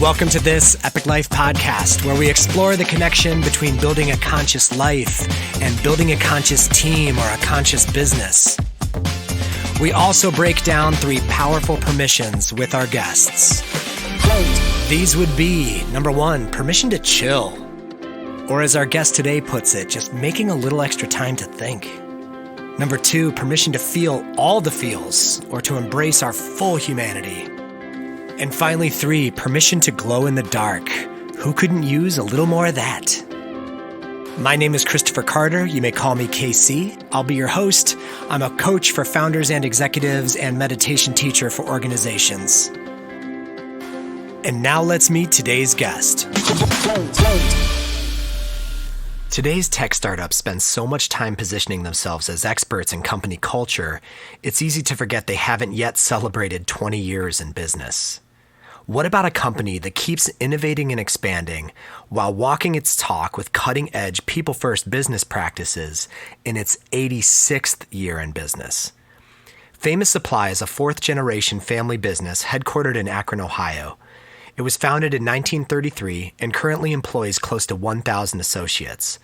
Welcome to this Epic Life podcast, where we explore the connection between building a conscious life and building a conscious team or a conscious business. We also break down 3 powerful permissions with our guests. These would be, number 1, permission to chill. Or as our guest today puts it, just making a little extra time to think. Number 2, permission to feel all the feels, or to embrace our full humanity. And finally 3, permission to glow in the dark. Who couldn't use a little more of that? My name is Christopher Carter. You may call me KC. I'll be your host. I'm a coach for founders and executives and meditation teacher for organizations. And now let's meet today's guest. Today's tech startups spend so much time positioning themselves as experts in company culture, it's easy to forget they haven't yet celebrated 20 years in business. What about a company that keeps innovating and expanding while walking its talk with cutting-edge people-first business practices in its 86th year in business? Famous Supply is a 4th-generation family business headquartered in Akron, Ohio. It was founded in 1933 and currently employs close to 1,000 associates.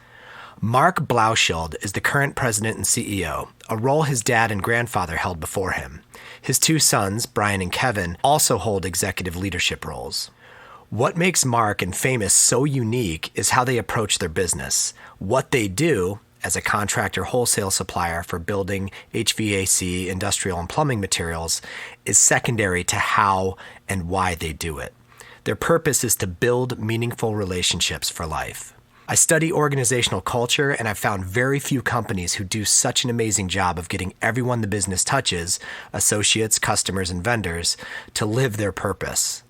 Marc Blaushildis is the current president and CEO, a role his dad and grandfather held before him. His 2 sons, Brian and Kevin, also hold executive leadership roles. What makes Marc and Famous so unique is how they approach their business. What they do, as a contractor wholesale supplier for building, HVAC, industrial and plumbing materials, is secondary to how and why they do it. Their purpose is to build meaningful relationships for life. I study organizational culture, and I've found very few companies who do such an amazing job of getting everyone the business touches, associates, customers, and vendors, to live their purpose.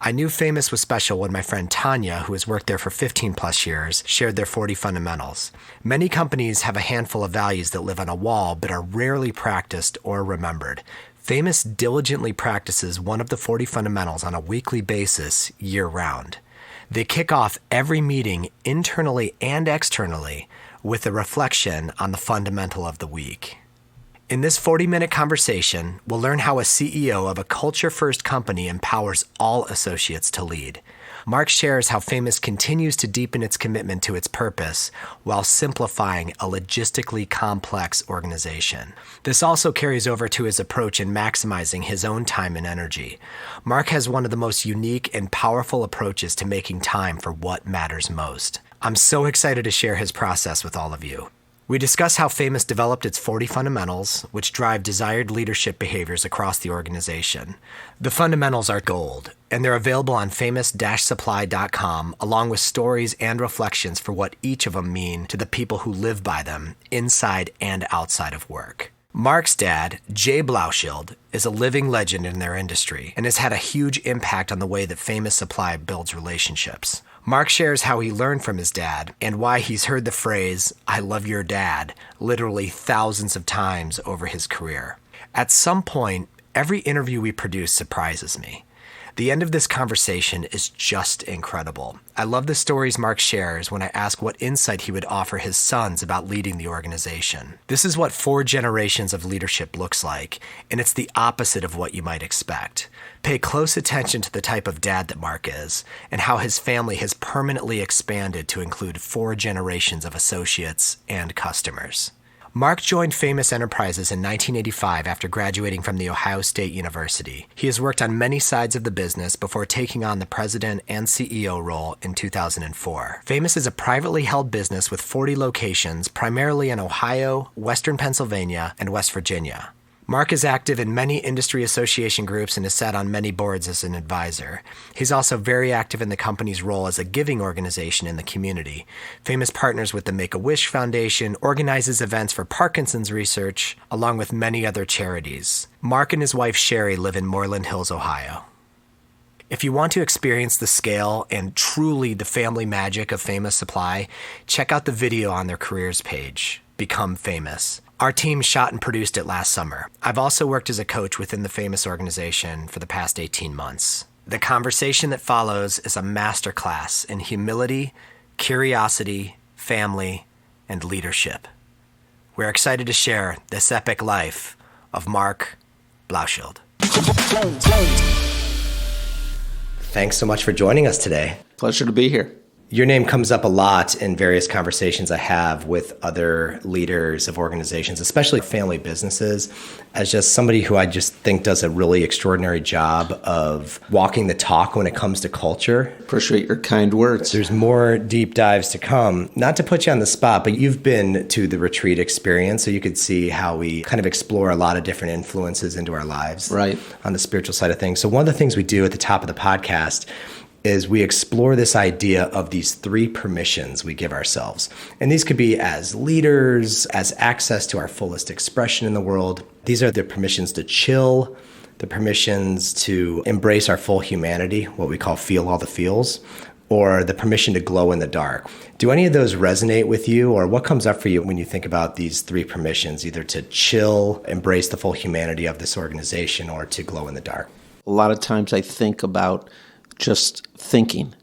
I knew Famous was special when my friend Tanya, who has worked there for 15 plus years, shared their 40 fundamentals. Many companies have a handful of values that live on a wall but are rarely practiced or remembered. Famous diligently practices one of the 40 fundamentals on a weekly basis year-round. They kick off every meeting internally and externally with a reflection on the fundamental of the week. In this 40-minute conversation, we'll learn how a CEO of a culture-first company empowers all associates to lead. Marc shares how Famous continues to deepen its commitment to its purpose while simplifying a logistically complex organization. This also carries over to his approach in maximizing his own time and energy. Marc has one of the most unique and powerful approaches to making time for what matters most. I'm so excited to share his process with all of you. We discuss how Famous developed its 40 fundamentals, which drive desired leadership behaviors across the organization. The fundamentals are gold, and they're available on famous-supply.com, along with stories and reflections for what each of them mean to the people who live by them, inside and outside of work. Marc's dad, Jay Blaushild, is a living legend in their industry and has had a huge impact on the way that Famous Supply builds relationships. Marc shares how he learned from his dad and why he's heard the phrase, "I love your dad," literally thousands of times over his career. At some point, every interview we produce surprises me. The end of this conversation is just incredible. I love the stories Marc shares when I ask what insight he would offer his sons about leading the organization. This is what 4 generations of leadership looks like, and it's the opposite of what you might expect. Pay close attention to the type of dad that Marc is, and how his family has permanently expanded to include 4 generations of associates and customers. Marc joined Famous Enterprises in 1985 after graduating from The Ohio State University. He has worked on many sides of the business before taking on the president and CEO role in 2004. Famous is a privately held business with 40 locations, primarily in Ohio, Western Pennsylvania, and West Virginia. Marc is active in many industry association groups and has sat on many boards as an advisor. He's also very active in the company's role as a giving organization in the community. Famous partners with the Make-A-Wish Foundation, organizes events for Parkinson's research, along with many other charities. Marc and his wife Sherry live in Moreland Hills, Ohio. If you want to experience the scale and truly the family magic of Famous Supply, check out the video on their careers page, Become Famous. Our team shot and produced it last summer. I've also worked as a coach within the Famous organization for the past 18 months. The conversation that follows is a masterclass in humility, curiosity, family, and leadership. We're excited to share this epic life of Marc Blaushildis. Thanks so much for joining us today. Pleasure to be here. Your name comes up a lot in various conversations I have with other leaders of organizations, especially family businesses, as just somebody who I just think does a really extraordinary job of walking the talk when it comes to culture. Appreciate your kind words. There's more deep dives to come. Not to put you on the spot, but you've been to the retreat experience, so you could see how we kind of explore a lot of different influences into our lives on the spiritual side of things. So one of the things we do at the top of the podcast is we explore this idea of these 3 permissions we give ourselves. And these could be as leaders, as access to our fullest expression in the world. These are the permissions to chill, the permissions to embrace our full humanity, what we call feel all the feels, or the permission to glow in the dark. Do any of those resonate with you, or what comes up for you when you think about these 3 permissions, either to chill, embrace the full humanity of this organization, or to glow in the dark? A lot of times I think about just thinking.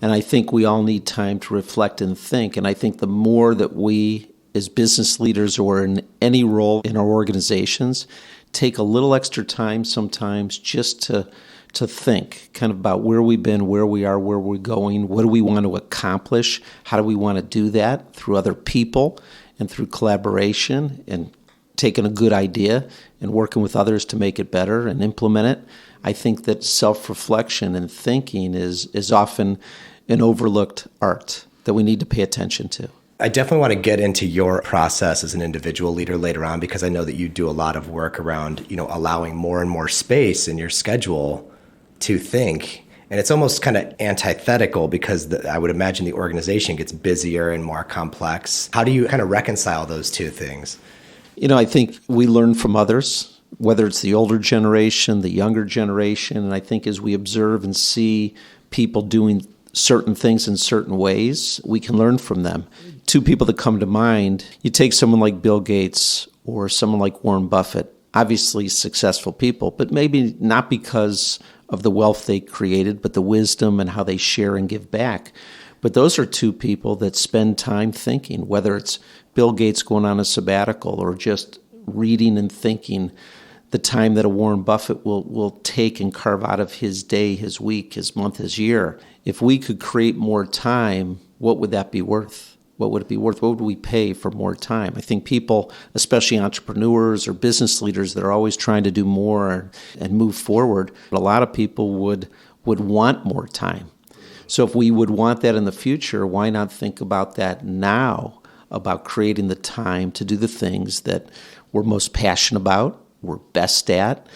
And I think we all need time to reflect and think. And I think the more that we, as business leaders or in any role in our organizations, take a little extra time sometimes just to think kind of about where we've been, where we are, where we're going, what do we want to accomplish, how do we want to do that through other people and through collaboration and taking a good idea and working with others to make it better and implement it. I think that self-reflection and thinking is often an overlooked art that we need to pay attention to. I definitely want to get into your process as an individual leader later on, because I know that you do a lot of work around, allowing more and more space in your schedule to think. And it's almost kind of antithetical because I would imagine the organization gets busier and more complex. How do you kind of reconcile those two things? I think we learn from others, whether it's the older generation, the younger generation, and I think as we observe and see people doing certain things in certain ways, we can learn from them. 2 people that come to mind, you take someone like Bill Gates or someone like Warren Buffett, obviously successful people, but maybe not because of the wealth they created, but the wisdom and how they share and give back. But those are 2 people that spend time thinking, whether it's Bill Gates going on a sabbatical or just reading and thinking, the time that a Warren Buffett will take and carve out of his day, his week, his month, his year. If we could create more time, what would that be worth? What would it be worth? What would we pay for more time? I think people, especially entrepreneurs or business leaders that are always trying to do more and move forward, a lot of people would want more time. So if we would want that in the future, why not think about that now, about creating the time to do the things that we're most passionate about, we're best at,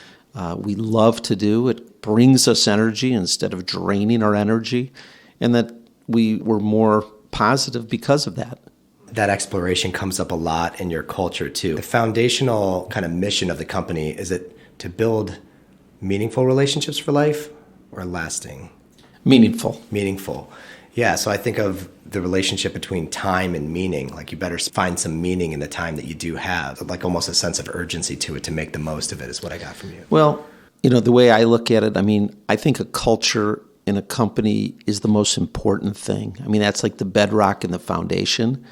we love to do. It brings us energy instead of draining our energy, and that we were more positive because of that. That exploration comes up a lot in your culture too. The foundational kind of mission of the company, is it to build meaningful relationships for life or lasting? Meaningful. Yeah, so I think of the relationship between time and meaning. Like, you better find some meaning in the time that you do have, like almost a sense of urgency to it to make the most of it is what I got from you. Well, the way I look at it, I think a culture in a company is the most important thing. That's like the bedrock and the foundation.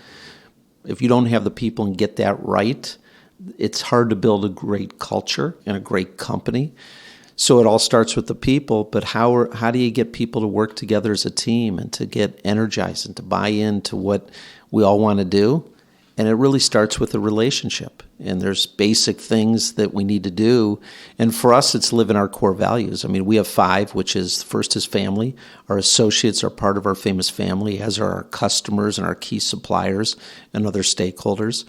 If you don't have the people and get that right, it's hard to build a great culture and a great company. So it all starts with the people, but how do you get people to work together as a team and to get energized and to buy into what we all want to do? And it really starts with a relationship. And there's basic things that we need to do. And for us, it's living our core values. We have 5, which is, first is family. Our associates are part of our famous family, as are our customers and our key suppliers and other stakeholders.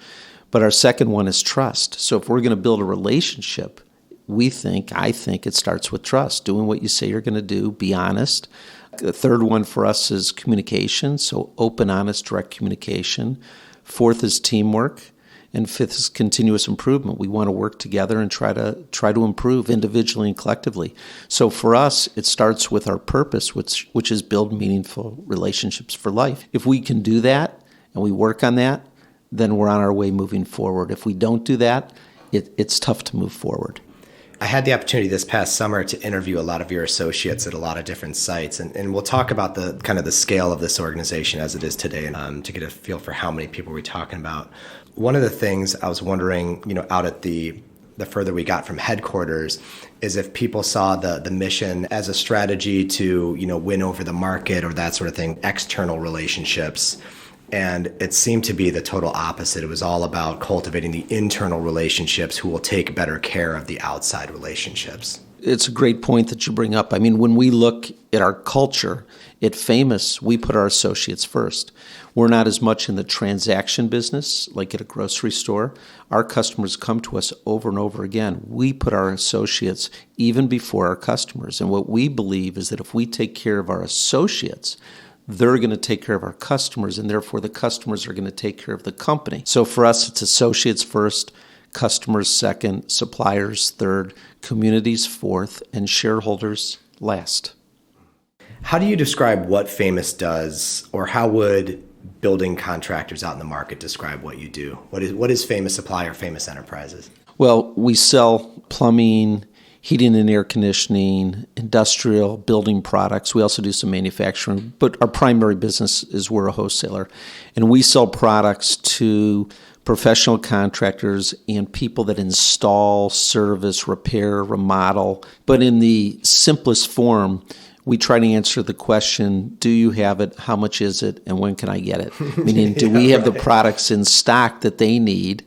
But our second one is trust. So if we're going to build a relationship, I think it starts with trust, doing what you say you're going to do, be honest. The third one for us is communication, so open, honest, direct communication. 4th is teamwork, and 5th is continuous improvement. We want to work together and try to improve individually and collectively. So for us, it starts with our purpose, which is build meaningful relationships for life. If we can do that and we work on that, then we're on our way moving forward. If we don't do that, it's tough to move forward. I had the opportunity this past summer to interview a lot of your associates at a lot of different sites, and we'll talk about the kind of the scale of this organization as it is today, to get a feel for how many people we're talking about. One of the things I was wondering, out at the the further we got from headquarters, is if people saw the mission as a strategy to, win over the market or that sort of thing, external relationships. And it seemed to be the total opposite. It was all about cultivating the internal relationships who will take better care of the outside relationships. It's a great point that you bring up. I mean, when we look at our culture at Famous, we put our associates first. We're not as much in the transaction business like at a grocery store. Our customers come to us over and over again. We put our associates even before our customers. And what we believe is that if we take care of our associates, they're going to take care of our customers, and therefore the customers are going to take care of the company. So for us, it's associates first, customers second, suppliers third, communities fourth, and shareholders last. How do you describe what Famous does, or how would building contractors out in the market describe what you do? What is Famous Supply or Famous Enterprises? Well, we sell plumbing, heating and air conditioning, industrial building products. We also do some manufacturing, but our primary business is we're a wholesaler. And we sell products to professional contractors and people that install, service, repair, remodel. But in the simplest form, we try to answer the question, do you have it, how much is it, and when can I get it? Meaning, do we have the products in stock that they need?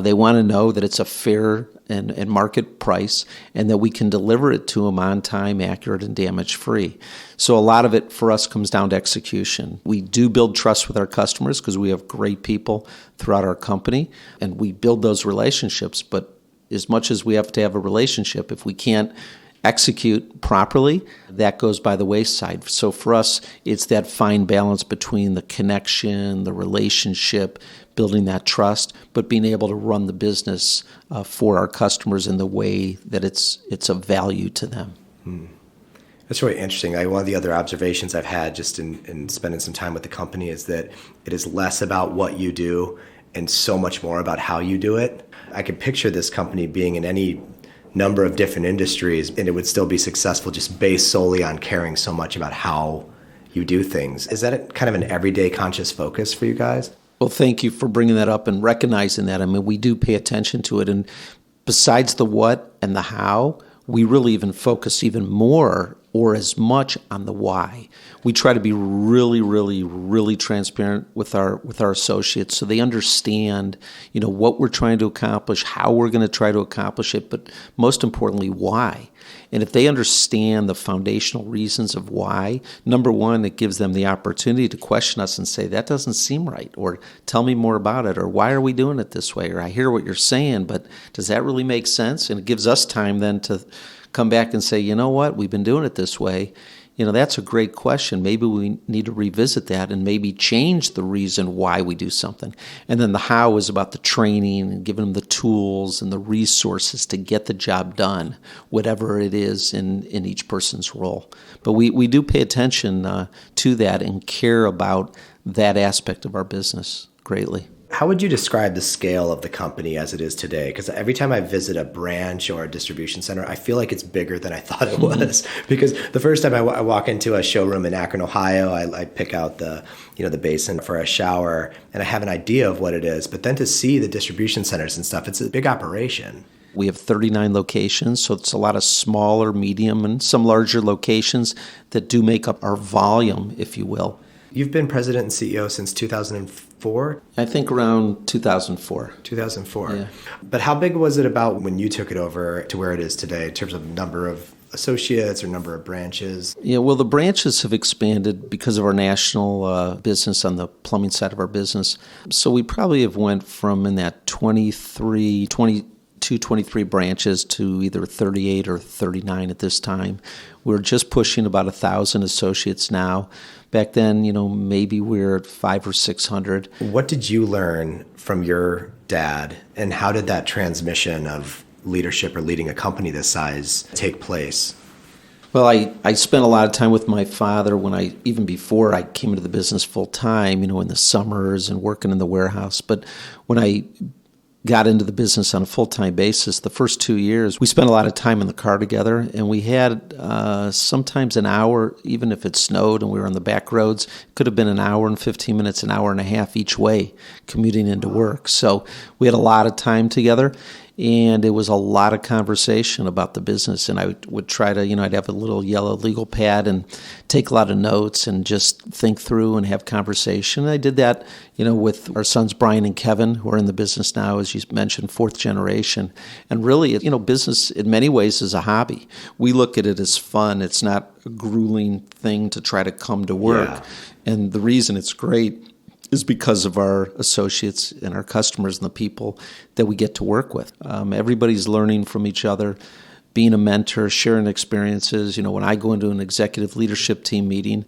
They want to know that it's a fair and market price, and that we can deliver it to them on time, accurate, and damage-free. So a lot of it for us comes down to execution. We do build trust with our customers because we have great people throughout our company, and we build those relationships. But as much as we have to have a relationship, if we can't execute properly, that goes by the wayside. So for us, it's that fine balance between the connection, the relationship, building that trust, but being able to run the business for our customers in the way that it's of value to them. That's really interesting. One of the other observations I've had just in spending some time with the company is that it is less about what you do and so much more about how you do it. I could picture this company being in any number of different industries, and it would still be successful just based solely on caring so much about how you do things. Is that kind of an everyday conscious focus for you guys? Well, thank you for bringing that up and recognizing that. I mean, we do pay attention to it. And besides the what and the how, we really even focus even more or as much on the why. We try to be really, really, really transparent with our associates so they understand, what we're trying to accomplish, how we're going to try to accomplish it, but most importantly, why. And if they understand the foundational reasons of why, number one, it gives them the opportunity to question us and say, that doesn't seem right, or tell me more about it, or why are we doing it this way, or I hear what you're saying, but does that really make sense? And it gives us time then to come back and say, you know what, we've been doing it this way. That's a great question. Maybe we need to revisit that and maybe change the reason why we do something. And then the how is about the training and giving them the tools and the resources to get the job done, whatever it is in each person's role. But we do pay attention to that and care about that aspect of our business greatly. How would you describe the scale of the company as it is today? Because every time I visit a branch or a distribution center, I feel like it's bigger than I thought it was. Because the first time I walk into a showroom in Akron, Ohio, I pick out the basin for a shower, and I have an idea of what it is. But then to see the distribution centers and stuff, it's a big operation. We have 39 locations, so it's a lot of smaller, medium, and some larger locations that do make up our volume, if you will. You've been president and CEO since 2004? I think around 2004. 2004. Yeah. But how big was it about when you took it over to where it is today in terms of number of associates or number of branches? Yeah, well, the branches have expanded because of our national business on the plumbing side of our business. So we probably have went from in that 22, 23 branches to either 38 or 39 at this time. We're just pushing about 1,000 associates now. Back then, maybe we're at 500 or 600. What did you learn from your dad, and how did that transmission of leadership or leading a company this size take place? Well, I spent a lot of time with my father even before I came into the business full time, in the summers and working in the warehouse. But when I got into the business on a full-time basis, the first 2 years, we spent a lot of time in the car together, and we had sometimes an hour, even if it snowed and we were on the back roads, it could have been an hour and 15 minutes, an hour and a half each way commuting into work. So we had a lot of time together, And it was a lot of conversation about the business. And I would try to, I'd have a little yellow legal pad and take a lot of notes and just think through and have conversation. And I did that, with our sons Brian and Kevin, who are in the business now, as you mentioned, fourth generation. And really, business in many ways is a hobby. We look at it as fun. It's not a grueling thing to try to come to work. Yeah. And the reason it's great is because of our associates and our customers and the people that we get to work with. Everybody's learning from each other, being a mentor, sharing experiences. When I go into an executive leadership team meeting,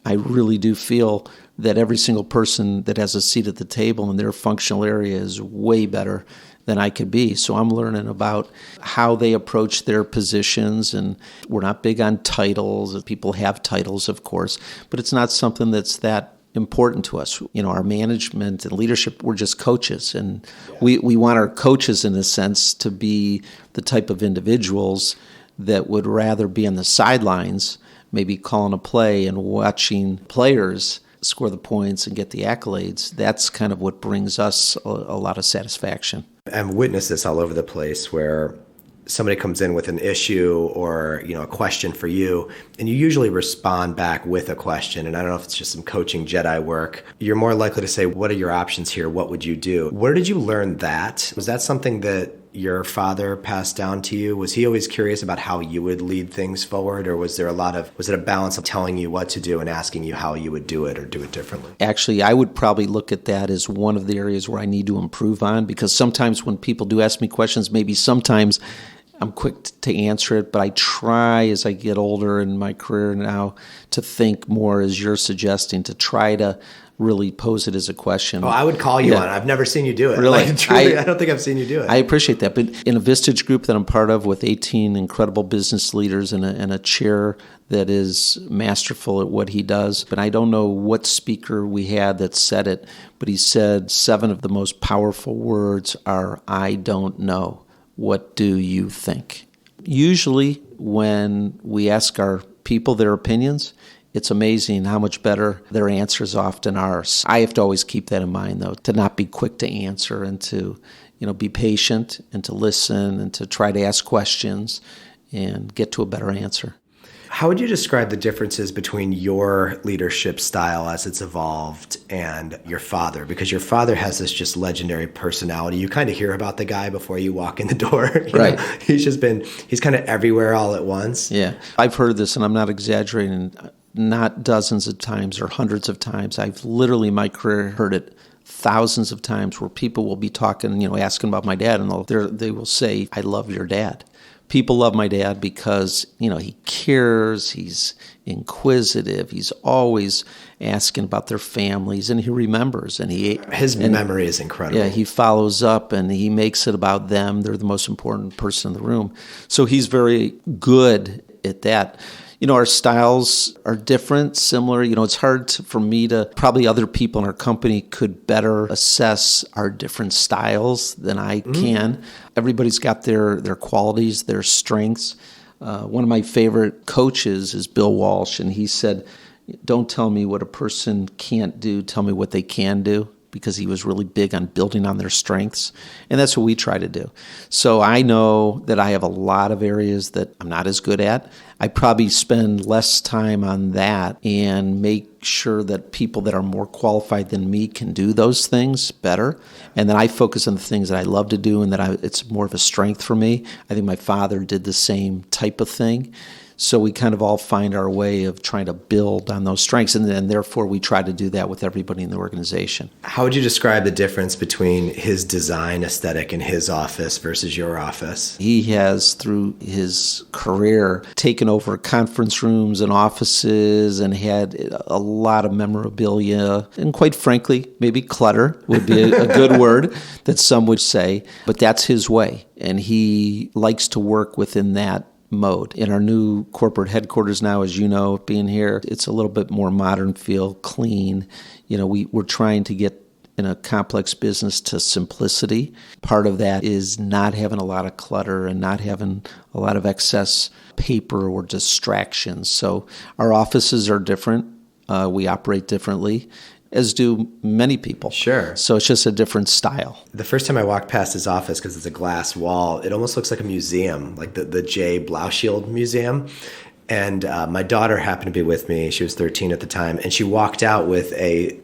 I really do feel that every single person that has a seat at the table in their functional area is way better than I could be. So I'm learning about how they approach their positions, and we're not big on titles. People have titles, of course, but it's not something that's that important to us. Our management and leadership, we're just coaches, and we want our coaches, in a sense, to be the type of individuals that would rather be on the sidelines, maybe calling a play and watching players score the points and get the accolades. That's kind of what brings us a lot of satisfaction. I've witnessed this all over the place where somebody comes in with an issue or a question for you, and you usually respond back with a question. And I don't know if it's just some coaching Jedi work. You're more likely to say, what are your options here? What would you do? Where did you learn that? Was that something that your father passed down to you? Was he always curious about how you would lead things forward? Or was it a balance of telling you what to do and asking you how you would do it or do it differently? Actually, I would probably look at that as one of the areas where I need to improve on, because sometimes when people do ask me questions, maybe sometimes I'm quick to answer it, but I try as I get older in my career now to think more, as you're suggesting, to try to really pose it as a question. Oh, I would call you on it. I've never seen you do it. Really? Truly, I don't think I've seen you do it. I appreciate that. But in a Vistage group that I'm part of with 18 incredible business leaders and a chair that is masterful at what he does, but I don't know what speaker we had that said it, but he said 7 of the most powerful words are, I don't know. What do you think? Usually when we ask our people their opinions, it's amazing how much better their answers often are. I have to always keep that in mind, though, to not be quick to answer and to, be patient and to listen and to try to ask questions and get to a better answer. How would you describe the differences between your leadership style as it's evolved and your father? Because your father has this just legendary personality. You kind of hear about the guy before you walk in the door. Right. He's kind of everywhere all at once. Yeah. I've heard this, and I'm not exaggerating, not dozens of times or hundreds of times. I've literally in my career heard it thousands of times where people will be talking, asking about my dad, and they will say, I love your dad. People love my dad because, he cares, he's inquisitive, he's always asking about their families, and he remembers. His memory is incredible. Yeah, he follows up, and he makes it about them. They're the most important person in the room. So he's very good at that. Our styles are different, similar. It's hard for me to, probably other people in our company could better assess our different styles than I can. Everybody's got their qualities, their strengths. One of my favorite coaches is Bill Walsh, and he said, don't tell me what a person can't do, tell me what they can do, because he was really big on building on their strengths. And that's what we try to do. So I know that I have a lot of areas that I'm not as good at. I probably spend less time on that and make sure that people that are more qualified than me can do those things better. And then I focus on the things that I love to do and that it's more of a strength for me. I think my father did the same type of thing. So we kind of all find our way of trying to build on those strengths, and then therefore we try to do that with everybody in the organization. How would you describe the difference between his design aesthetic in his office versus your office? He has, through his career, taken over conference rooms and offices and had a lot of memorabilia, and quite frankly, maybe clutter would be a good word that some would say, but that's his way, and he likes to work within that mode. In our new corporate headquarters now, as you know, being here, it's a little bit more modern feel, clean. We're trying to get in a complex business to simplicity. Part of that is not having a lot of clutter and not having a lot of excess paper or distractions. So our offices are different. We operate differently. as do many people. Sure. So it's just a different style. The first time I walked past his office, because it's a glass wall, it almost looks like a museum, like the J. Blaushild Museum. And my daughter happened to be with me. She was 13 at the time, and she walked out with a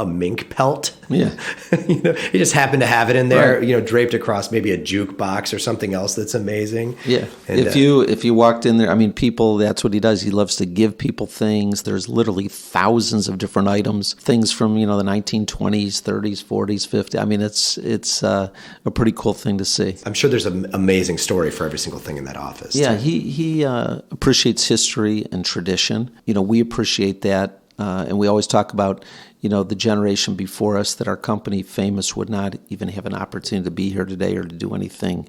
mink pelt. Yeah. He just happened to have it in there, Right. draped across maybe a jukebox or something else that's amazing. Yeah. And, if you walked in there, I mean, people, that's what he does. He loves to give people things. There's literally thousands of different items, things from, the 1920s, 30s, 40s, 50s. I mean, it's a pretty cool thing to see. I'm sure there's an amazing story for every single thing in that office. Yeah, he appreciates history and tradition. We appreciate that. And we always talk about, the generation before us, that our company, Famous, would not even have an opportunity to be here today or to do anything,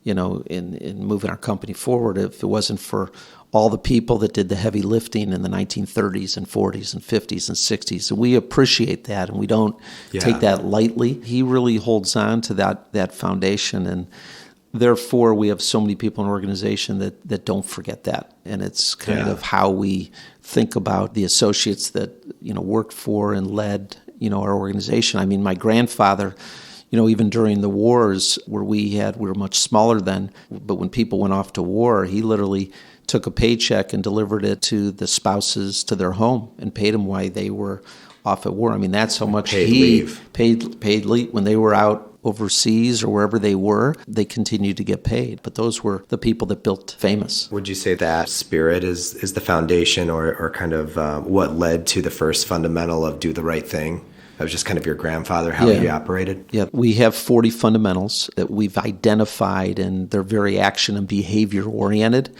in moving our company forward if it wasn't for all the people that did the heavy lifting in the 1930s and 40s and 50s and 60s. And we appreciate that, and we don't take that lightly. He really holds on to that foundation, and therefore we have so many people in our organization that don't forget that. And it's kind of how we think about the associates that, worked for and led, our organization. I mean, my grandfather, even during the wars where we were much smaller then, but when people went off to war, he literally took a paycheck and delivered it to the spouses to their home and paid them while they were off at war. I mean, that's how much paid leave when they were out overseas or wherever they were, they continued to get paid. But those were the people that built Famous. Would you say that spirit is the foundation or kind of what led to the first fundamental of do the right thing? That was just kind of your grandfather, how he operated? Yeah, we have 40 fundamentals that we've identified, and they're very action and behavior oriented.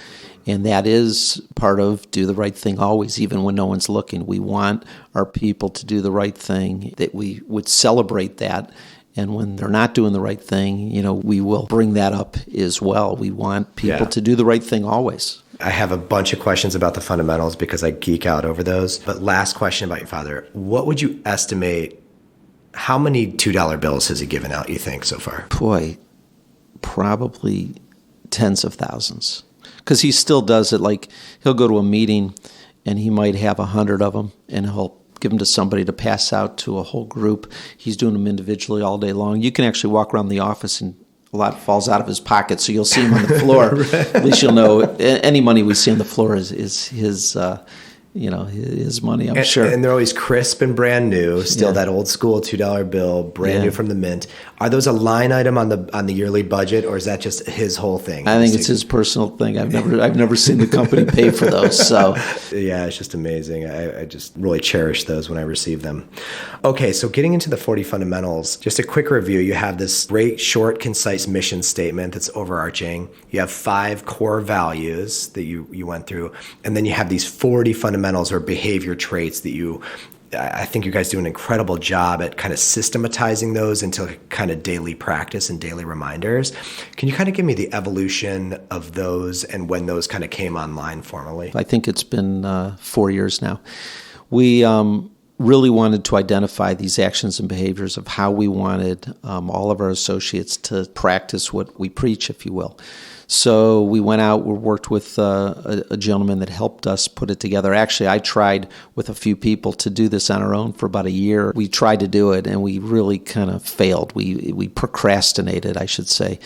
And that is part of do the right thing always, even when no one's looking. We want our people to do the right thing, that we would celebrate that. And when they're not doing the right thing, we will bring that up as well. We want people to do the right thing always. I have a bunch of questions about the fundamentals because I geek out over those. But last question about your father. What would you estimate, how many $2 bills has he given out, you think, so far? Boy, probably tens of thousands. Because he still does it. Like, he'll go to a meeting and he might have 100 of them, and he'll give them to somebody to pass out to a whole group. He's doing them individually all day long. You can actually walk around the office and a lot falls out of his pocket, so you'll see him on the floor. Right. At least you'll know any money we see on the floor is his his money, I'm sure. And they're always crisp and brand new. Still that old school $2 bill, brand new from the mint. Are those a line item on the yearly budget, or is that just his whole thing? I think it's his personal thing. I've never seen the company pay for those. So yeah, it's just amazing. I just really cherish those when I receive them. Okay, so getting into the 40 fundamentals, just a quick review. You have this great, short, concise mission statement that's overarching. You have 5 core values that you went through, and then you have these 40 fundamentals or behavior traits that I think you guys do an incredible job at kind of systematizing those into kind of daily practice and daily reminders. Can you kind of give me the evolution of those and when those kind of came online formally? I think it's been 4 years now. We really wanted to identify these actions and behaviors of how we wanted all of our associates to practice what we preach, if you will. So we went out, we worked with a gentleman that helped us put it together. Actually, I tried with a few people to do this on our own for about a year. We tried to do it, and we really kind of failed. We procrastinated, I should say.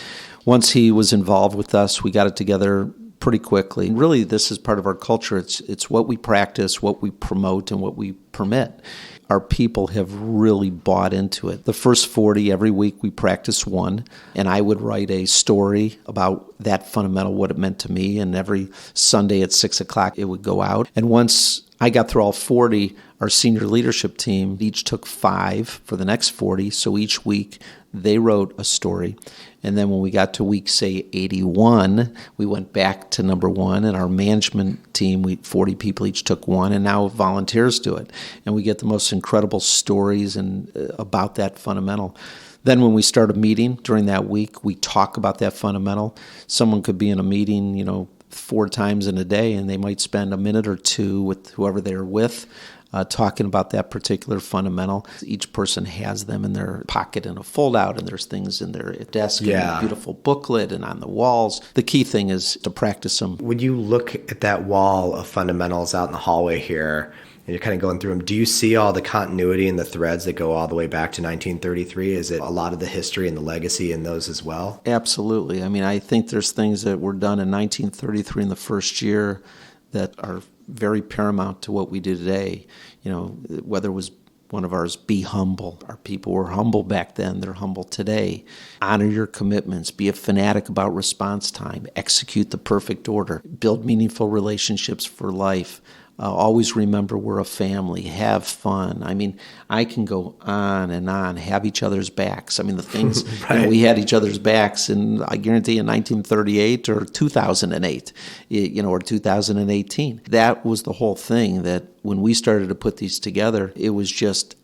Once he was involved with us, we got it together pretty quickly. Really, this is part of our culture. It's what we practice, what we promote, and what we permit. Our people have really bought into it. The first 40, every week we practice one, and I would write a story about that fundamental, what it meant to me, and every Sunday at 6 o'clock it would go out. And once I got through all 40, our senior leadership team each took 5 for the next 40, so each week they wrote a story. And then when we got to week, say, 81, we went back to number 1, and our management team, 40 people each took 1, and now volunteers do it. And we get the most incredible stories and about that fundamental. Then when we start a meeting during that week, we talk about that fundamental. Someone could be in a meeting, 4 times in a day, and they might spend a minute or 2 with whoever they're with, talking about that particular fundamental. Each person has them in their pocket in a fold-out, and there's things in their desk and a beautiful booklet and on the walls. The key thing is to practice them. When you look at that wall of fundamentals out in the hallway here, and you're kind of going through them. Do you see all the continuity and the threads that go all the way back to 1933? Is it a lot of the history and the legacy in those as well? Absolutely. I mean, I think there's things that were done in 1933 in the first year that are very paramount to what we do today. You know, whether it was one of ours, be humble. Our people were humble back then. They're humble today. Honor your commitments. Be a fanatic about response time. Execute the perfect order. Build meaningful relationships for life. Always remember we're a family. Have fun. I mean, I can go on and on. Have each other's backs. I mean, the things Right. we had each other's backs, and I guarantee in 1938 or 2008, or 2018. That was the whole thing. That when we started to put these together, it was just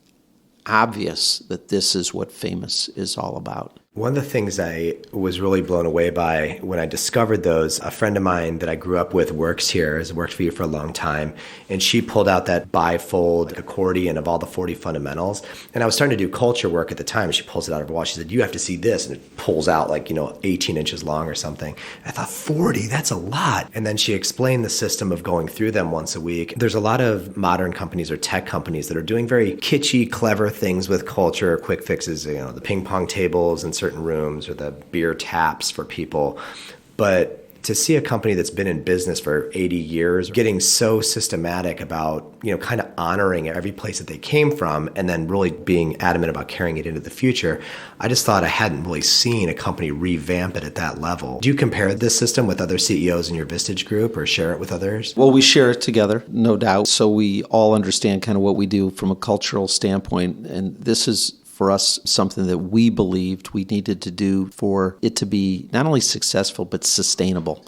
obvious that this is what Famous is all about. One of the things I was really blown away by when I discovered those, a friend of mine that I grew up with works here, has worked for you for a long time, and she pulled out that bifold accordion of all the 40 fundamentals. And I was starting to do culture work at the time, and she pulls it out of her wall. She said, you have to see this, and it pulls out 18 inches long or something. I thought, 40, that's a lot. And then she explained the system of going through them once a week. There's a lot of modern companies or tech companies that are doing very kitschy, clever things with culture, quick fixes, the ping pong tables and certain rooms or the beer taps for people. But to see a company that's been in business for 80 years getting so systematic about, kind of honoring every place that they came from and then really being adamant about carrying it into the future, I just thought I hadn't really seen a company revamp it at that level. Do you compare this system with other CEOs in your Vistage group or share it with others? Well, we share it together, no doubt. So we all understand kind of what we do from a cultural standpoint. And this is, for us, something that we believed we needed to do for it to be not only successful, but sustainable.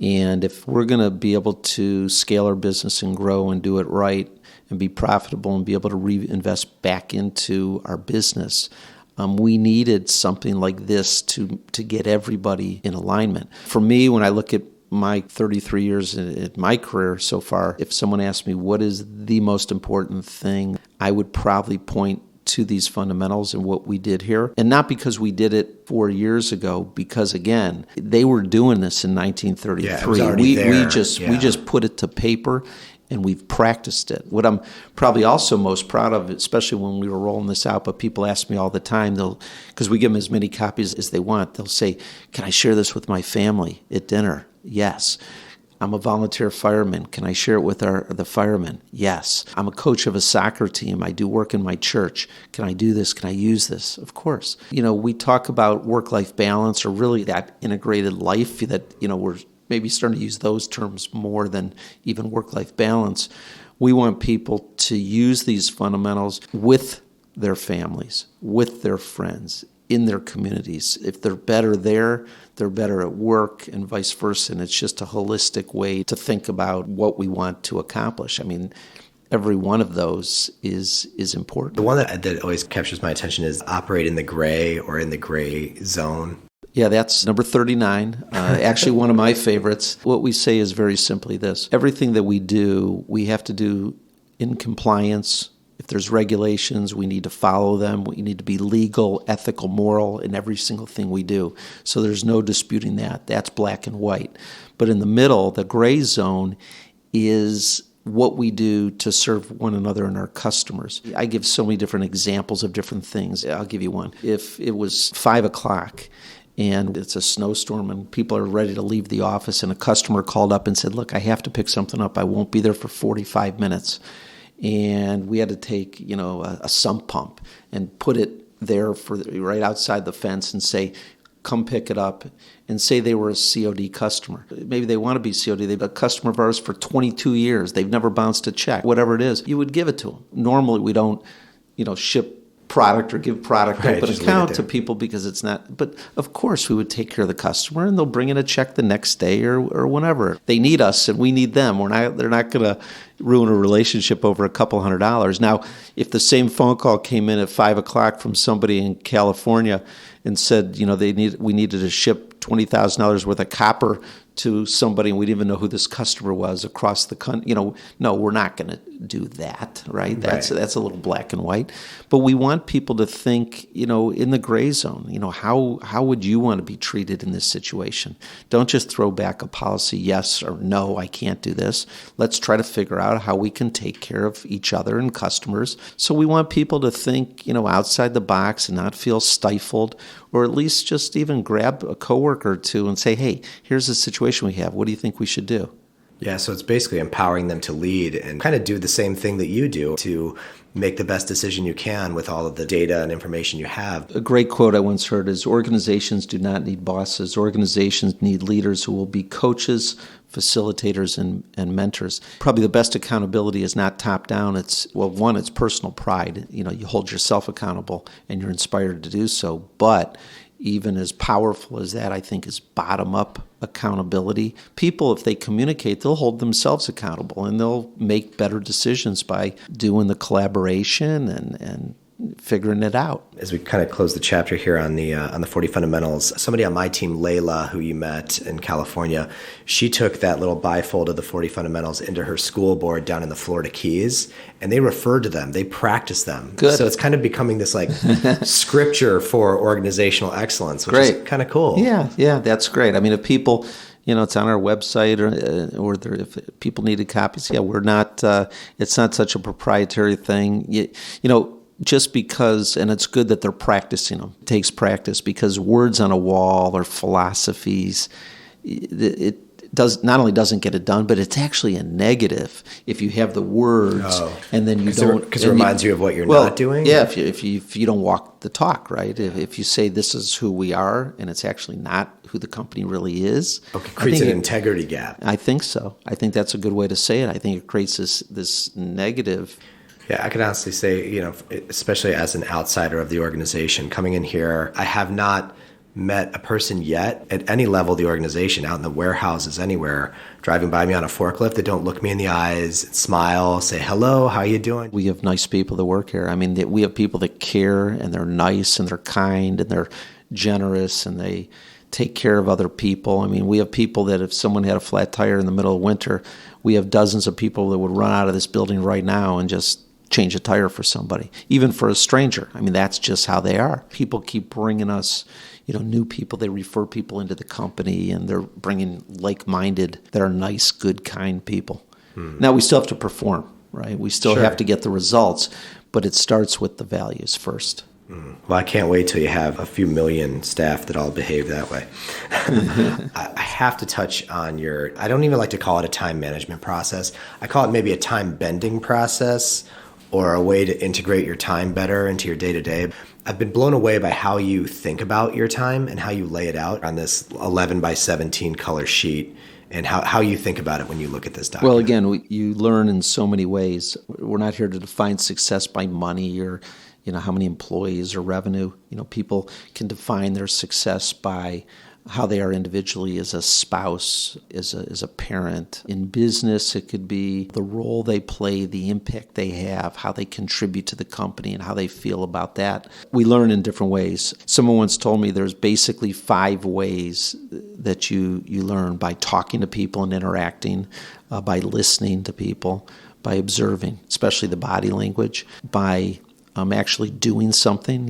And if we're going to be able to scale our business and grow and do it right and be profitable and be able to reinvest back into our business, we needed something like this to get everybody in alignment. For me, when I look at my 33 years in my career so far, if someone asked me what is the most important thing, I would probably point to these fundamentals and what we did here. And not because we did it 4 years ago, because again, they were doing this in 1933. Yeah, it was already there. We just put it to paper and we've practiced it. What I'm probably also most proud of, especially when we were rolling this out, but people ask me all the time, because we give them as many copies as they want, they'll say, can I share this with my family at dinner? Yes. I'm a volunteer fireman. Can I share it with the firemen? Yes. I'm a coach of a soccer team. I do work in my church. Can I do this? Can I use this? Of course. We talk about work-life balance, or really that integrated life that, we're maybe starting to use those terms more than even work-life balance. We want people to use these fundamentals with their families, with their friends, in their communities. If they're better there, they're better at work, and vice versa. And it's just a holistic way to think about what we want to accomplish. I mean, every one of those is important. The one that always captures my attention is operate in the gray or in the gray zone. Yeah, that's number 39. Actually, one of my favorites. What we say is very simply this. Everything that we do, we have to do in compliance. If there's regulations, we need to follow them. We need to be legal, ethical, moral in every single thing we do. So there's no disputing that. That's black and white. But in the middle, the gray zone is what we do to serve one another and our customers. I give so many different examples of different things. I'll give you one. If it was 5 o'clock and it's a snowstorm and people are ready to leave the office and a customer called up and said, look, I have to pick something up. I won't be there for 45 minutes. And we had to take, a sump pump and put it there right outside the fence and say, come pick it up, and say they were a COD customer. Maybe they want to be COD. They've been a customer of ours for 22 years. They've never bounced a check. Whatever it is, you would give it to them. Normally, we don't, ship product or give product open account to people because it's not. But of course, we would take care of the customer, and they'll bring in a check the next day or whenever. They need us, and we need them. They're not going to ruin a relationship over a couple $100. Now, if the same phone call came in at 5 o'clock from somebody in California and said, we needed to ship $20,000 worth of copper to somebody and we didn't even know who this customer was across the country. No, we're not going to do that, right? That's a little black and white. But we want people to think, in the gray zone. How would you want to be treated in this situation? Don't just throw back a policy, yes or no, I can't do this. Let's try to figure out how we can take care of each other and customers. So we want people to think, outside the box and not feel stifled, or at least just even grab a coworker or two and say, hey, here's the situation we have. What do you think we should do? Yeah, so it's basically empowering them to lead and kind of do the same thing that you do to make the best decision you can with all of the data and information you have. A great quote I once heard is, organizations do not need bosses. Organizations need leaders who will be coaches, facilitators, and mentors. Probably the best accountability is not top down. It's personal pride. You hold yourself accountable and you're inspired to do so. But even as powerful as that, I think, is bottom-up accountability. People, if they communicate, they'll hold themselves accountable and they'll make better decisions by doing the collaboration and figuring it out. As we kind of close the chapter here on the 40 fundamentals, somebody on my team, Layla, who you met in California, she took that little bifold of the 40 fundamentals into her school board down in the Florida Keys, and they referred to them, they practiced them. Good. So it's kind of becoming this scripture for organizational excellence, which is kind of cool. Yeah, that's great. I mean, if people, it's on our website, or if people needed copies, we're not. It's not such a proprietary thing. Just because, and it's good that they're practicing them. It takes practice, because words on a wall or philosophies, it doesn't get it done, but it's actually a negative if you have the words and then you don't. Because it reminds you of what you're not doing? Yeah, if you don't walk the talk, right? If you say this is who we are and it's actually not who the company really is. Okay, creates an integrity gap. I think so. I think that's a good way to say it. I think it creates this negative. Yeah, I could honestly say, especially as an outsider of the organization, coming in here, I have not met a person yet at any level of the organization, out in the warehouses, anywhere, driving by me on a forklift, that don't look me in the eyes, smile, say, hello, how you doing? We have nice people that work here. I mean, we have people that care, and they're nice, and they're kind, and they're generous, and they take care of other people. I mean, we have people that if someone had a flat tire in the middle of winter, we have dozens of people that would run out of this building right now and just change a tire for somebody, even for a stranger. I mean, that's just how they are. People keep bringing us, new people. They refer people into the company, and they're bringing like-minded, that are nice, good, kind people. Now, we still have to perform, right? We still have to get the results, but it starts with the values first. Well, I can't wait till you have a few million staff that all behave that way. I have to touch on I don't even like to call it a time management process. I call it maybe a time bending process, or a way to integrate your time better into your day-to-day. I've been blown away by how you think about your time and how you lay it out on this 11 by 17 color sheet, and how you think about it when you look at this document. Well, again, you learn in so many ways. We're not here to define success by money or how many employees or revenue. People can define their success by how they are individually, as a spouse, as a parent. In business, it could be the role they play, the impact they have, how they contribute to the company, and how they feel about that. We learn in different ways. Someone once told me there's basically 5 ways that you learn: by talking to people and interacting, by listening to people, by observing, especially the body language, by actually doing something.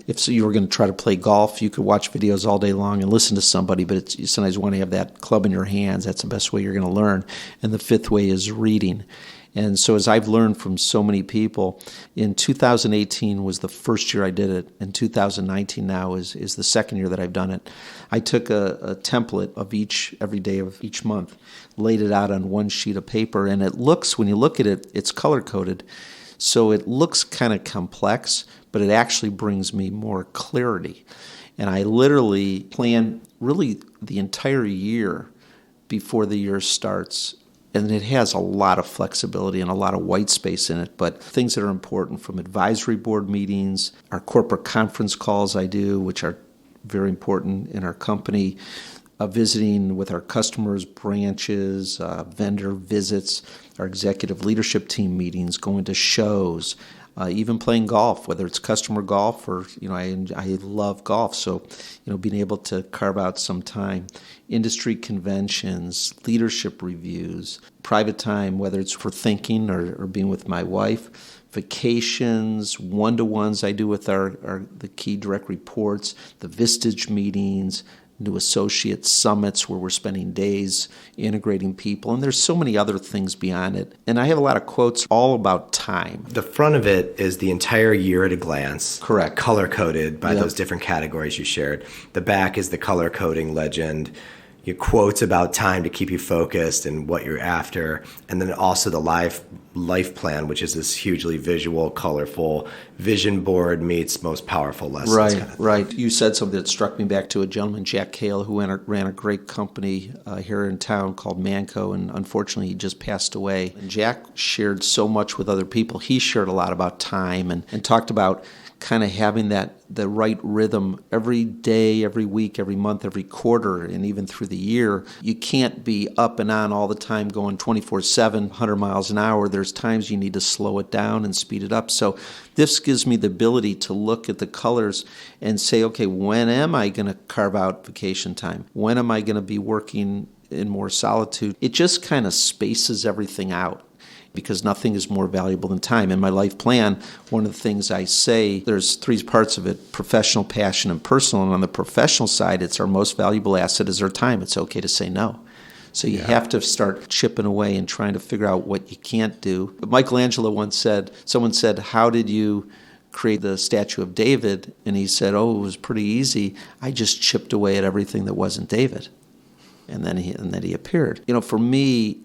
If you were going to try to play golf, you could watch videos all day long and listen to somebody, but sometimes you want to have that club in your hands. That's the best way you're going to learn. And the 5th way is reading. And so as I've learned from so many people, in 2018 was the first year I did it, and 2019 now is the second year that I've done it. I took a template of every day of each month, laid it out on one sheet of paper, and when you look at it, it's color-coded. So it looks kind of complex, but it actually brings me more clarity. And I literally plan really the entire year before the year starts. And it has a lot of flexibility and a lot of white space in it, but things that are important, from advisory board meetings, our corporate conference calls I do, which are very important in our company, visiting with our customers, branches, vendor visits, our executive leadership team meetings, going to shows, even playing golf, whether it's customer golf or, I love golf. So, being able to carve out some time, industry conventions, leadership reviews, private time, whether it's for thinking or being with my wife, vacations, one-to-ones I do with the key direct reports, the Vistage meetings, new associate summits where we're spending days integrating people. And there's so many other things beyond it. And I have a lot of quotes all about time. The front of it is the entire year at a glance. Correct. Color-coded by those different categories you shared. The back is the color coding legend. Your quotes about time to keep you focused and what you're after. And then also the life plan, which is this hugely visual, colorful vision board meets most powerful lessons. Right, kind of thing. right. You said something that struck me back to a gentleman, Jack Cale, who ran a great company here in town called Manco, and unfortunately he just passed away. And Jack shared so much with other people. He shared a lot about time and talked about kind of having the right rhythm every day, every week, every month, every quarter, and even through the year. You can't be up and on all the time going 24/7, 100 miles an hour. There's times you need to slow it down and speed it up. So this gives me the ability to look at the colors and say, okay, when am I going to carve out vacation time? When am I going to be working in more solitude? It just kind of spaces everything out, because nothing is more valuable than time. In my life plan, one of the things I say, there's three parts of it: professional, passion, and personal. And on the professional side, it's our most valuable asset is our time. It's okay to say no. So you have to start chipping away and trying to figure out what you can't do. But Michelangelo once said, someone said, how did you create the statue of David? And he said, it was pretty easy. I just chipped away at everything that wasn't David. And then he appeared. For me,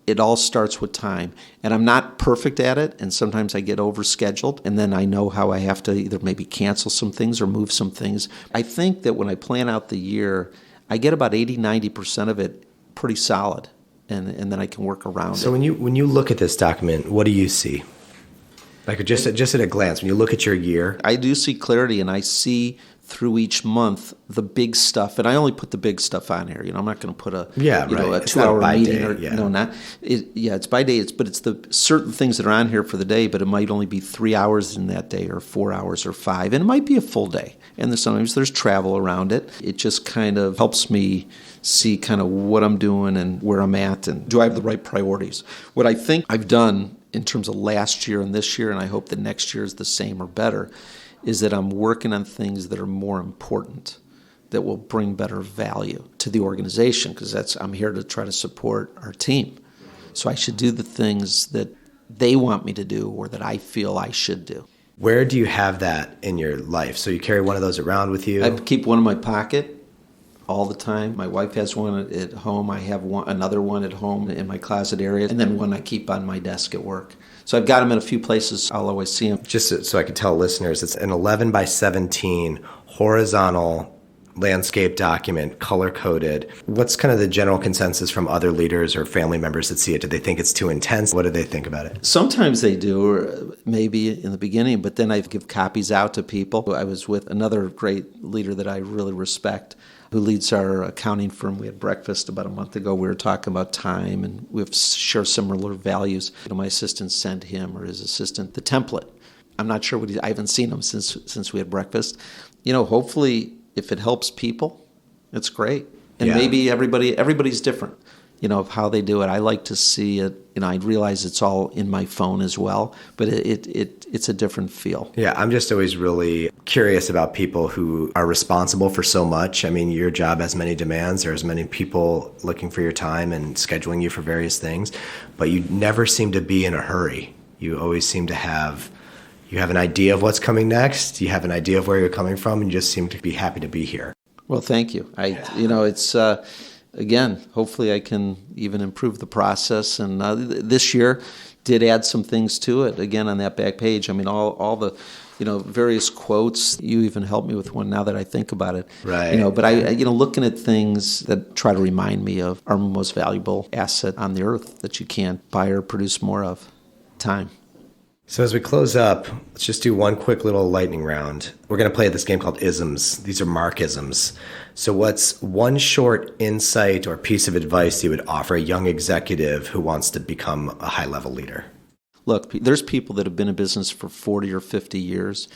it all starts with time. And I'm not perfect at it, and sometimes I get overscheduled, and then I know how I have to either maybe cancel some things or move some things. I think that when I plan out the year, I get about 80-90% of it pretty solid, and then I can work around it. So when you look at this document, what do you see? Like just at a glance, when you look at your year? I do see clarity, and I see through each month the big stuff, and I only put the big stuff on here. I'm not going to put a 2-hour meeting it's by day. But it's the certain things that are on here for the day. But it might only be 3 hours in that day, or 4 hours, or 5, and it might be a full day. And sometimes there's travel around it. It just kind of helps me see kind of what I'm doing and where I'm at, and do I have the right priorities. What I think I've done in terms of last year and this year, and I hope that next year is the same or better, is that I'm working on things that are more important, that will bring better value to the organization, because I'm here to try to support our team. So I should do the things that they want me to do or that I feel I should do. Where do you have that in your life? So you carry one of those around with you? I keep one in my pocket all the time. My wife has one at home. I have another one at home in my closet area, and then one I keep on my desk at work. So I've got them in a few places. I'll always see them. Just so I can tell listeners, it's an 11 by 17 horizontal landscape document, color-coded. What's kind of the general consensus from other leaders or family members that see it? Do they think it's too intense? What do they think about it? Sometimes they do, or maybe in the beginning, but then I give copies out to people. I was with another great leader that I really respect, who leads our accounting firm. We had breakfast about a month ago. We were talking about time, and we share similar values. My assistant sent him, or his assistant, the template. I'm not sure I haven't seen him since we had breakfast. Hopefully, if it helps people, it's great. And maybe everybody's different, of how they do it. I like to see it. I realize it's all in my phone as well, but it's a different feel. Yeah, I'm just always really curious about people who are responsible for so much. I mean, your job has many demands. There's many people looking for your time and scheduling you for various things, but you never seem to be in a hurry. You always seem to have an idea of what's coming next. You have an idea of where you're coming from, and you just seem to be happy to be here. Well, thank you. It's again, hopefully I can even improve the process. And this year did add some things to it. Again, on that back page, I mean, all the various quotes. You even helped me with one now that I think about it. Right. But I looking at things that try to remind me of our most valuable asset on the earth that you can't buy or produce more of: time. So as we close up, let's just do one quick little lightning round. We're going to play this game called Isms. These are Marc-isms. So what's one short insight or piece of advice you would offer a young executive who wants to become a high-level leader? Look, there's people that have been in business for 40 or 50 years,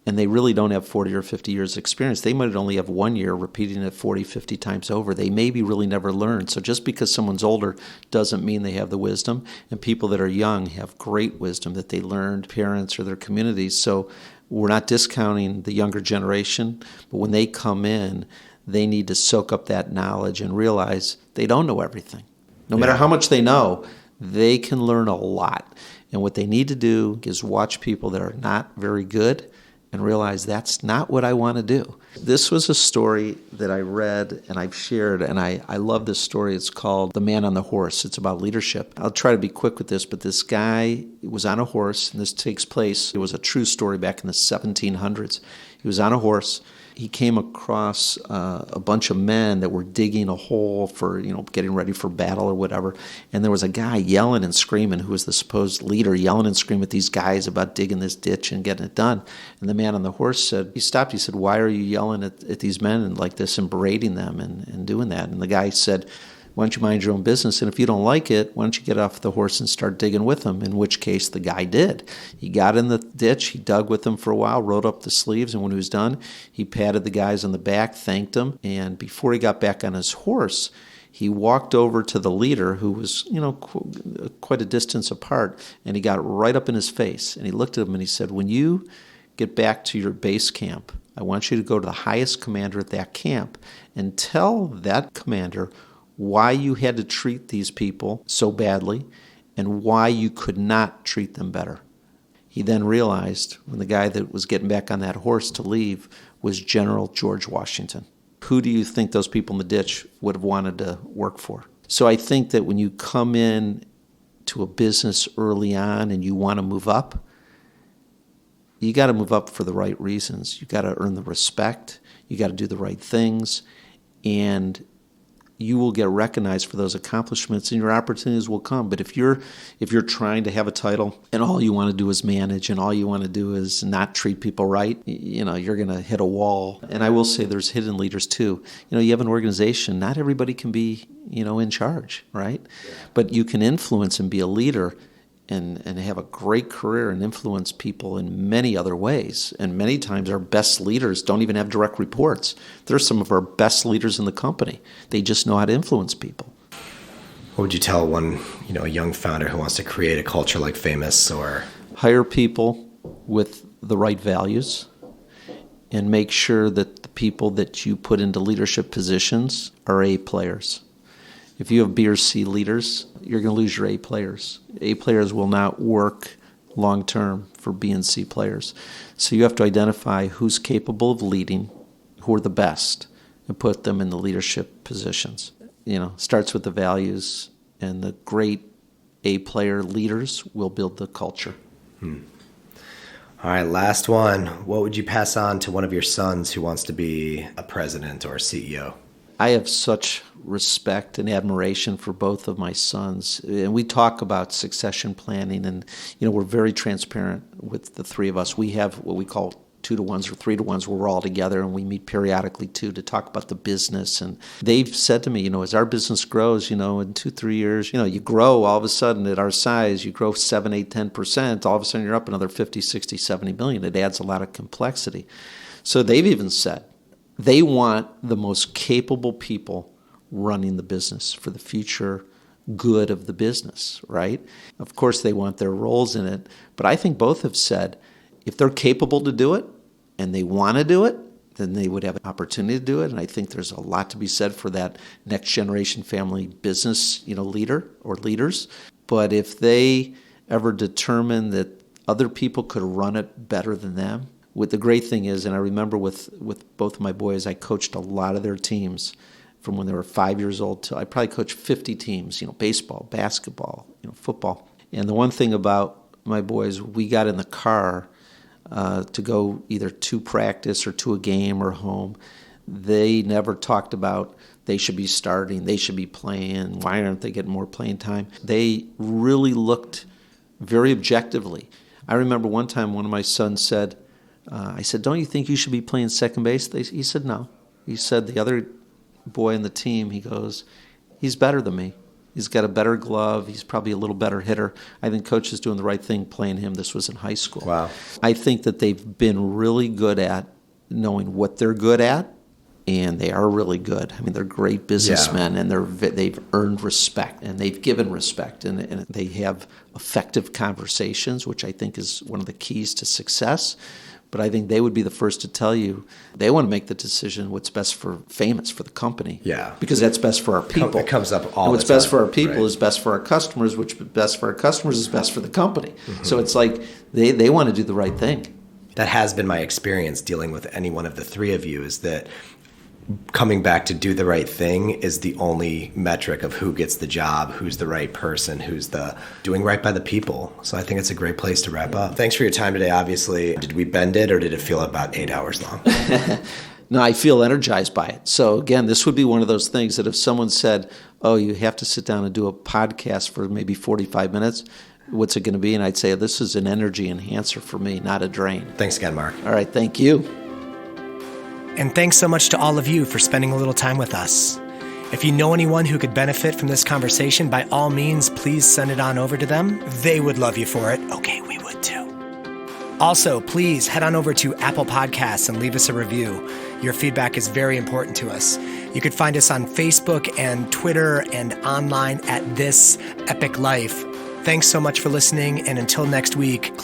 and they really don't have 40 or 50 years experience. They might only have 1 year repeating it 40, 50 times over. They maybe really never learned. So just because someone's older doesn't mean they have the wisdom. And people that are young have great wisdom that they learned, parents or their communities. So we're not discounting the younger generation, but when they come in, they need to soak up that knowledge and realize they don't know everything. No matter how much they know, they can learn a lot. And what they need to do is watch people that are not very good and realize that's not what I want to do. This was a story that I read and I've shared, and I love this story. It's called The Man on the Horse. It's about leadership. I'll try to be quick with this, but this guy was on a horse, and this takes place, it was a true story back in the 1700s. He was on a horse. He came across a bunch of men that were digging a hole for, getting ready for battle or whatever. And there was a guy yelling and screaming, who was the supposed leader, yelling and screaming at these guys about digging this ditch and getting it done. And the man on the horse he stopped. He said, "Why are you yelling at these men and like this and berating them and doing that?" And the guy said, "Why don't you mind your own business? And if you don't like it, why don't you get off the horse and start digging with them?" In which case the guy did. He got in the ditch, he dug with them for a while, rolled up the sleeves, and when he was done, he patted the guys on the back, thanked them, and before he got back on his horse, he walked over to the leader, who was, quite a distance apart, and he got right up in his face, and he looked at him and he said, "When you get back to your base camp, I want you to go to the highest commander at that camp and tell that commander why you had to treat these people so badly and why you could not treat them better." He then realized, when the guy that was getting back on that horse to leave was General George Washington. Who do you think those people in the ditch would have wanted to work for? So I think that when you come in to a business early on and you want to move up, you got to move up for the right reasons. You got to earn the respect. You got to do the right things, and you will get recognized for those accomplishments, and your opportunities will come. But if you're trying to have a title and all you want to do is manage and all you want to do is not treat people right, you're going to hit a wall. And I will say there's hidden leaders too. You have an organization. Not everybody can be, in charge, right? Yeah. But you can influence and be a leader and have a great career and influence people in many other ways. And many times our best leaders don't even have direct reports. They're some of our best leaders in the company. They just know how to influence people. What would you tell a young founder who wants to create a culture like Famous? Or hire people with the right values and make sure that the people that you put into leadership positions are A players. If you have B or C leaders, you're going to lose your A players. A players will not work long term for B and C players. So you have to identify who's capable of leading, who are the best, and put them in the leadership positions. Starts with the values, and the great A player leaders will build the culture. All right, last one. What would you pass on to one of your sons who wants to be a president or a CEO? I have such respect and admiration for both of my sons. And we talk about succession planning, and we're very transparent with the three of us. We have what we call 2-to-1s or 3-to-1s where we're all together, and we meet periodically too to talk about the business. And they've said to me, as our business grows, in 2-3 years, you grow all of a sudden at our size, you grow 7, 8, 10%, all of a sudden you're up another 50, 60, 70 million. It adds a lot of complexity. So they've even said they want the most capable people running the business for the future good of the business, right? Of course, they want their roles in it, but I think both have said if they're capable to do it and they want to do it, then they would have an opportunity to do it. And I think there's a lot to be said for that next generation family business, leader or leaders. But if they ever determine that other people could run it better than them, the great thing is, and I remember with both of my boys, I coached a lot of their teams from when they were 5 years old till I probably coached 50 teams, baseball, basketball, football. And the one thing about my boys, we got in the car to go either to practice or to a game or home. They never talked about they should be starting, they should be playing, why aren't they getting more playing time? They really looked very objectively. I remember one time one of my sons said, I said, don't you think you should be playing second base? He said, no. He said, the other boy on the team, he goes, he's better than me. He's got a better glove. He's probably a little better hitter. I think coach is doing the right thing playing him. This was in high school. Wow. I think that they've been really good at knowing what they're good at, and they are really good. I mean, they're great businessmen, and they've earned respect, and they've given respect, and they have effective conversations, which I think is one of the keys to success. But I think they would be the first to tell you they want to make the decision what's best for Famous, for the company. Yeah. Because that's best for our people. It comes up all the time. What's best for our people is best for our customers, which best for our customers is best for the company. Mm-hmm. So it's like they want to do the right thing. That has been my experience dealing with any one of the three of you, is that coming back to do the right thing is the only metric of who gets the job, who's the right person, who's the doing right by the people. So I think it's a great place to wrap up. Thanks for your time today. Obviously, did we bend it or did it feel about 8 hours long? No, I feel energized by it. So again, this would be one of those things that if someone said, oh, you have to sit down and do a podcast for maybe 45 minutes, what's it going to be? And I'd say this is an energy enhancer for me, not a drain. Thanks again, Marc. All right, thank you. And thanks so much to all of you for spending a little time with us. If you know anyone who could benefit from this conversation, by all means, please send it on over to them. They would love you for it. Okay, we would too. Also, please head on over to Apple Podcasts and leave us a review. Your feedback is very important to us. You could find us on Facebook and Twitter and online at This Epic Life. Thanks so much for listening, and until next week,